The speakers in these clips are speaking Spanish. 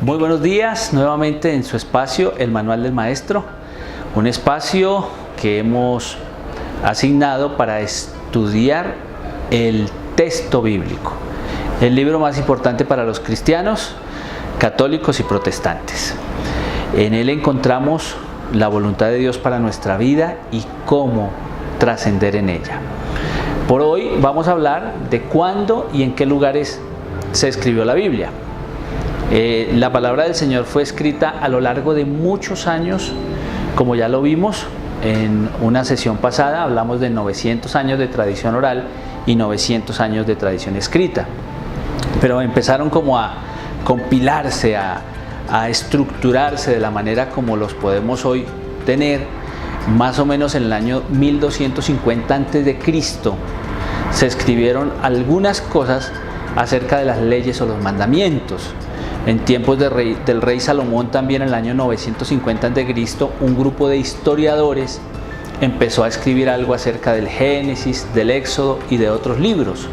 Muy buenos días, nuevamente en su espacio, el Manual del Maestro, un espacio que hemos asignado para estudiar el texto bíblico, el libro más importante para los cristianos, católicos y protestantes. En él encontramos la voluntad de Dios para nuestra vida y cómo trascender en ella. Por hoy vamos a hablar de cuándo y en qué lugares se escribió la Biblia. La palabra del Señor fue escrita a lo largo de muchos años, como ya lo vimos en una sesión pasada. Hablamos de 900 años de tradición oral y 900 años de tradición escrita, pero empezaron como a compilarse, a estructurarse de la manera como los podemos hoy tener. Más o menos en el año 1250 a.C. se escribieron algunas cosas acerca de las leyes o los mandamientos. En tiempos del rey Salomón, también en el año 950 a.C., un grupo de historiadores empezó a escribir algo acerca del Génesis, del Éxodo y de otros libros.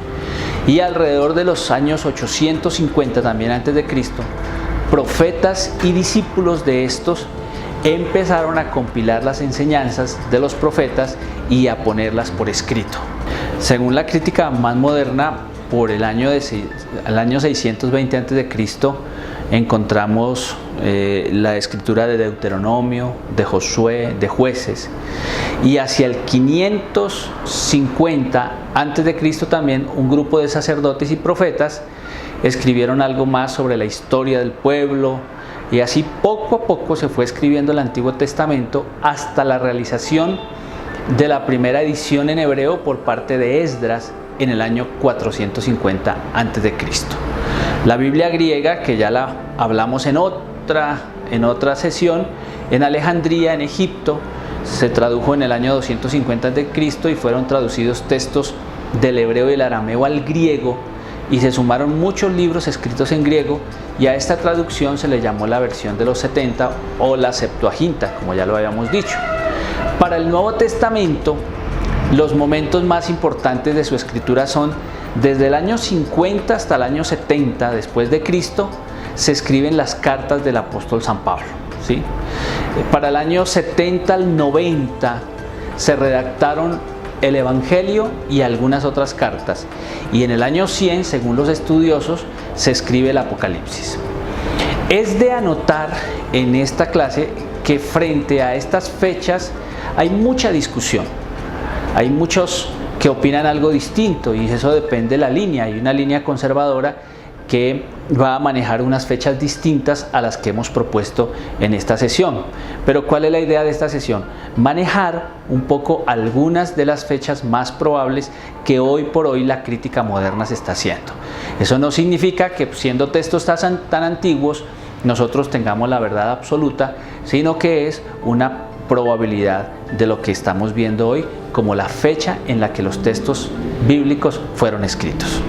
Y alrededor de los años 850 también antes de Cristo, profetas y discípulos de estos empezaron a compilar las enseñanzas de los profetas y a ponerlas por escrito. Según la crítica más moderna, por el año 620 a.C., encontramos la escritura de Deuteronomio, de Josué, de Jueces, y hacia el 550 a.C. también un grupo de sacerdotes y profetas escribieron algo más sobre la historia del pueblo, y así poco a poco se fue escribiendo el Antiguo Testamento hasta la realización de la primera edición en hebreo por parte de Esdras en el año 450 a.C. La Biblia griega, que ya la hablamos en otra sesión, en Alejandría, en Egipto, se tradujo en el año 250 a.C. y fueron traducidos textos del hebreo y el arameo al griego, y se sumaron muchos libros escritos en griego, y a esta traducción se le llamó la versión de los 70 o la Septuaginta, como ya lo habíamos dicho. Para el Nuevo Testamento, los momentos más importantes de su escritura son desde el año 50 hasta el año 70 después de Cristo. Se escriben las cartas del apóstol San Pablo, ¿sí? Para el año 70 al 90 se redactaron el Evangelio y algunas otras cartas, y en el año 100, según los estudiosos, se escribe el Apocalipsis. Es de anotar en esta clase que frente a estas fechas hay mucha discusión. Hay muchos que opinan algo distinto, y eso depende de la línea. Hay una línea conservadora que va a manejar unas fechas distintas a las que hemos propuesto en esta sesión. Pero ¿cuál es la idea de esta sesión? Manejar un poco algunas de las fechas más probables que hoy por hoy la crítica moderna se está haciendo. Eso no significa que, siendo textos tan antiguos, nosotros tengamos la verdad absoluta, sino que es una probabilidad de lo que estamos viendo hoy como la fecha en la que los textos bíblicos fueron escritos.